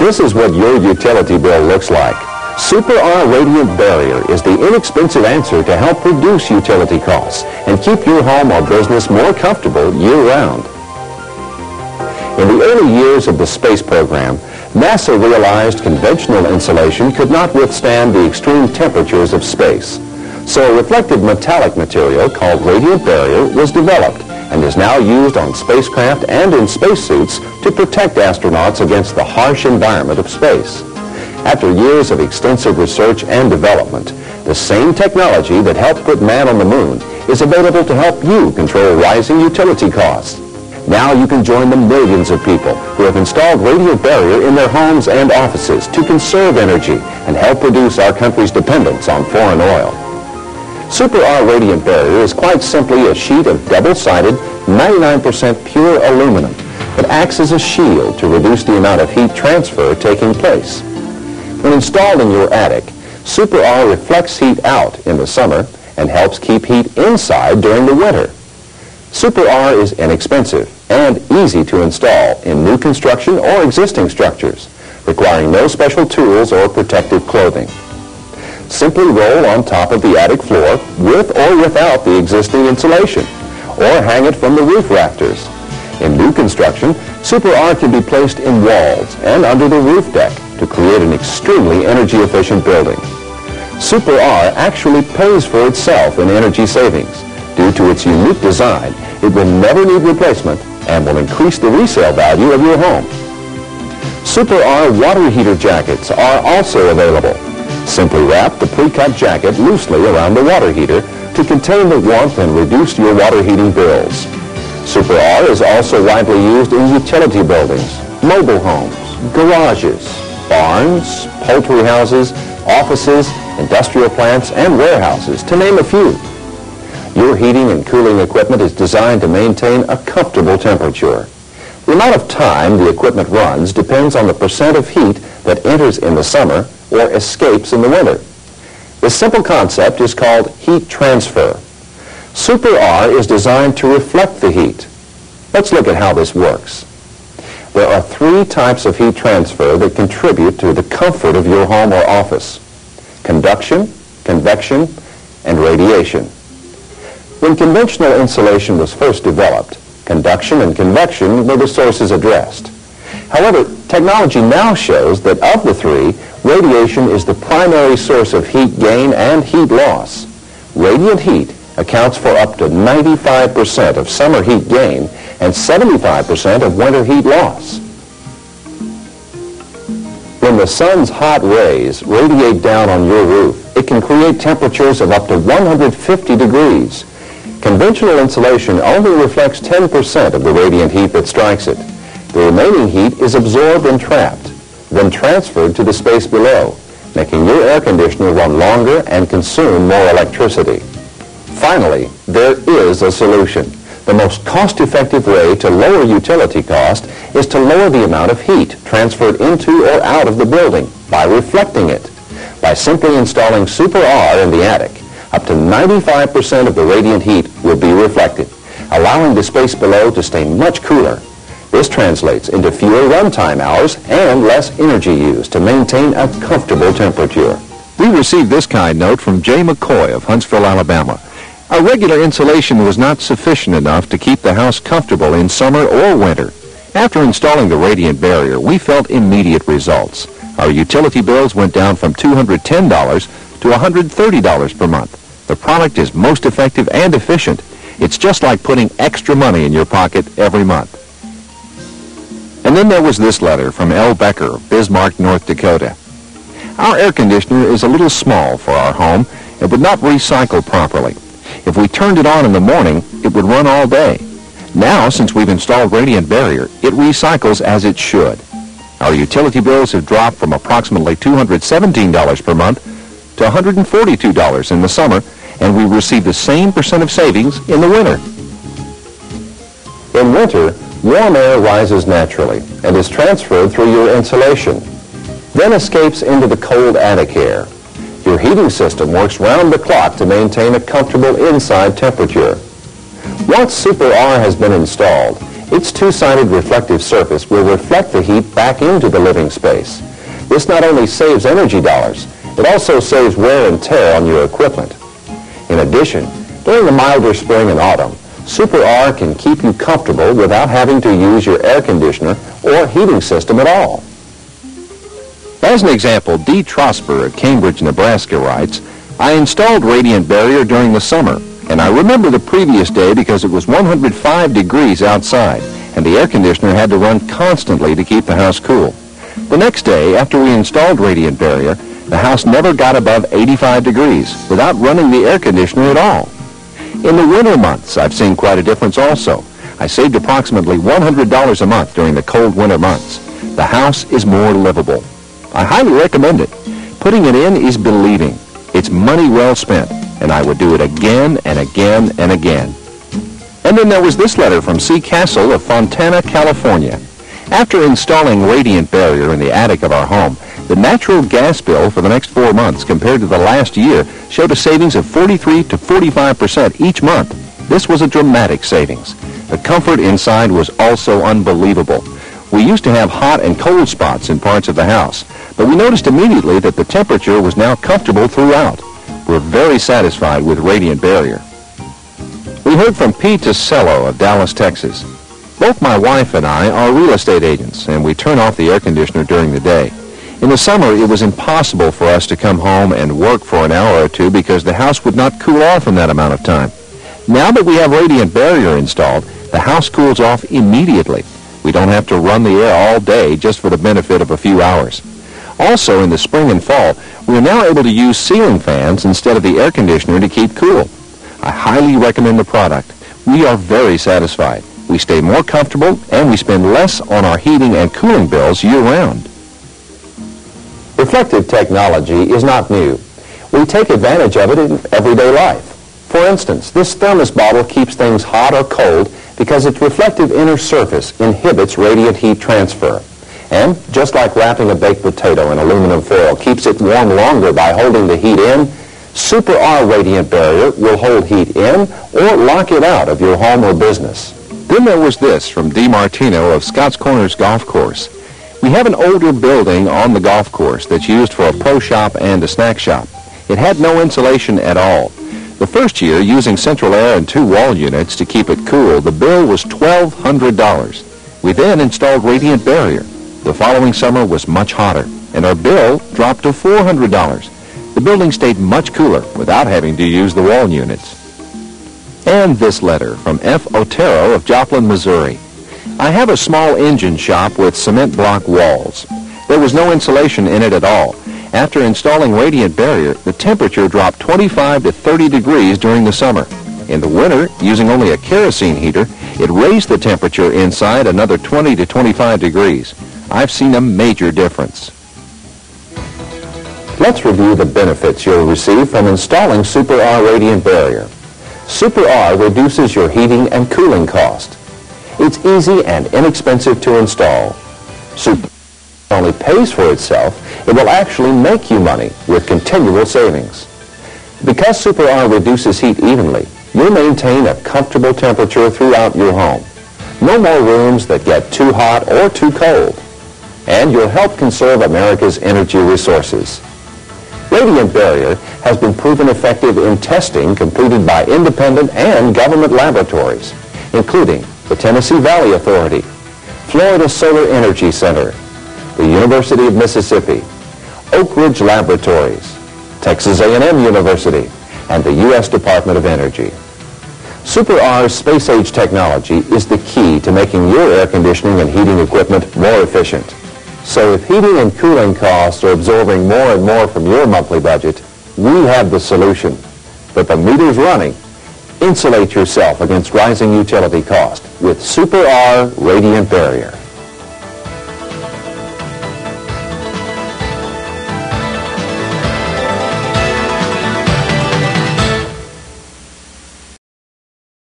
This is what your utility bill looks like. Super R Radiant Barrier is the inexpensive answer to help reduce utility costs and keep your home or business more comfortable year-round. In the early years of the space program, NASA realized conventional insulation could not withstand the extreme temperatures of space. So a reflective metallic material called Radiant Barrier was developed and is now used on spacecraft and in spacesuits to protect astronauts against the harsh environment of space. After years of extensive research and development, the same technology that helped put man on the moon is available to help you control rising utility costs. Now you can join the millions of people who have installed Radiant Barrier in their homes and offices to conserve energy and help reduce our country's dependence on foreign oil. Super R Radiant Barrier is quite simply a sheet of double-sided, 99% pure aluminum that acts as a shield to reduce the amount of heat transfer taking place. When installed in your attic, Super R reflects heat out in the summer and helps keep heat inside during the winter. Super R is inexpensive and easy to install in new construction or existing structures, requiring no special tools or protective clothing. Simply roll on top of the attic floor with or without the existing insulation, or hang it from the roof rafters. In new construction, Super R can be placed in walls and under the roof deck to create an extremely energy-efficient building. Super R actually pays for itself in energy savings. Due to its unique design, it will never need replacement and will increase the resale value of your home. Super R water heater jackets are also available. Simply wrap the pre-cut jacket loosely around the water heater to contain the warmth and reduce your water heating bills. Super R is also widely used in utility buildings, mobile homes, garages, barns, poultry houses, offices, industrial plants, and warehouses, to name a few. Your heating and cooling equipment is designed to maintain a comfortable temperature. The amount of time the equipment runs depends on the percent of heat that enters in the summer or escapes in the winter. This simple concept is called heat transfer. Super R is designed to reflect the heat. Let's look at how this works. There are three types of heat transfer that contribute to the comfort of your home or office: conduction, convection, and radiation. When conventional insulation was first developed, conduction and convection were the sources addressed. However, technology now shows that of the three, radiation is the primary source of heat gain and heat loss. Radiant heat accounts for up to 95% of summer heat gain and 75% of winter heat loss. When the sun's hot rays radiate down on your roof, it can create temperatures of up to 150 degrees. Conventional insulation only reflects 10% of the radiant heat that strikes it. The remaining heat is absorbed and trapped, then transferred to the space below, making your air conditioner run longer and consume more electricity. Finally, there is a solution. The most cost-effective way to lower utility cost is to lower the amount of heat transferred into or out of the building by reflecting it. By simply installing Super R in the attic, up to 95% of the radiant heat will be reflected, allowing the space below to stay much cooler. This translates into fewer runtime hours and less energy used to maintain a comfortable temperature. We received this kind note from Jay McCoy of Huntsville, Alabama. Our regular insulation was not sufficient enough to keep the house comfortable in summer or winter. After installing the Radiant Barrier, we felt immediate results. Our utility bills went down from $210 to $130 per month. The product is most effective and efficient. It's just like putting extra money in your pocket every month. And then there was this letter from L. Becker of Bismarck, North Dakota. Our air conditioner is a little small for our home and would not recycle properly. If we turned it on in the morning, it would run all day. Now, since we've installed Radiant Barrier, it recycles as it should. Our utility bills have dropped from approximately $217 per month to $142 in the summer, and we receive the same percent of savings in the winter. In winter, warm air rises naturally and is transferred through your insulation, then escapes into the cold attic air. Your heating system works round the clock to maintain a comfortable inside temperature. Once Super R has been installed, Its two-sided reflective surface will reflect the heat back into the living space. This not only saves energy dollars, it also saves wear and tear on your equipment. In addition, during the milder spring and autumn, Super R can keep you comfortable without having to use your air conditioner or heating system at all. As an example, Dee Trosper of Cambridge, Nebraska writes, I installed Radiant Barrier during the summer, and I remember the previous day because it was 105 degrees outside, and the air conditioner had to run constantly to keep the house cool. The next day, after we installed Radiant Barrier, the house never got above 85 degrees without running the air conditioner at all. In the winter months, I've seen quite a difference also. I saved approximately $100 a month during the cold winter months. The house is more livable. I highly recommend it. Putting it in is believing. It's money well spent, and I would do it again and again and again. And then there was this letter from C. Castle of Fontana, California. After installing Radiant Barrier in the attic of our home, the natural gas bill for the next 4 months compared to the last year showed a savings of 43 to 45% each month. This was a dramatic savings. The comfort inside was also unbelievable. We used to have hot and cold spots in parts of the house, but we noticed immediately that the temperature was now comfortable throughout. We're very satisfied with Radiant Barrier. We heard from Pete Ticello of Dallas, Texas. Both my wife and I are real estate agents, and we turn off the air conditioner during the day. In the summer, it was impossible for us to come home and work for an hour or two because the house would not cool off in that amount of time. Now that we have Radiant Barrier installed, the house cools off immediately. We don't have to run the air all day just for the benefit of a few hours. Also, in the spring and fall, we are now able to use ceiling fans instead of the air conditioner to keep cool. I highly recommend the product. We are very satisfied. We stay more comfortable, and we spend less on our heating and cooling bills year-round. Reflective technology is not new. We take advantage of it in everyday life. For instance, this thermos bottle keeps things hot or cold because its reflective inner surface inhibits radiant heat transfer. And just like wrapping a baked potato in aluminum foil keeps it warm longer by holding the heat in, Super R Radiant Barrier will hold heat in or lock it out of your home or business. Then there was this from Dee Martino of Scotts Corners Golf Course. We have an older building on the golf course that's used for a pro shop and a snack shop. It had no insulation at all. The first year, using central air and 2 wall units to keep it cool, the bill was $1,200. We then installed Radiant Barrier. The following summer was much hotter, and our bill dropped to $400. The building stayed much cooler without having to use the wall units. And this letter from F. Otero of Joplin, Missouri. I have a small engine shop with cement block walls. There was no insulation in it at all. After installing Radiant Barrier, the temperature dropped 25 to 30 degrees during the summer. In the winter, using only a kerosene heater, it raised the temperature inside another 20 to 25 degrees. I've seen a major difference. Let's review the benefits you'll receive from installing Super R Radiant Barrier. Super R reduces your heating and cooling cost. It's easy and inexpensive to install. Super not only pays for itself, it will actually make you money with continual savings. Because Super R reduces heat evenly, you'll maintain a comfortable temperature throughout your home. No more rooms that get too hot or too cold. And you'll help conserve America's energy resources. Radiant Barrier has been proven effective in testing completed by independent and government laboratories, including the Tennessee Valley Authority, Florida Solar Energy Center, the University of Mississippi, Oak Ridge Laboratories, Texas A&M University, and the U.S. Department of Energy. Super R's space-age technology is the key to making your air conditioning and heating equipment more efficient. So if heating and cooling costs are absorbing more and more from your monthly budget, we have the solution. But the meter's running. Insulate yourself against rising utility cost with Super R Radiant Barrier.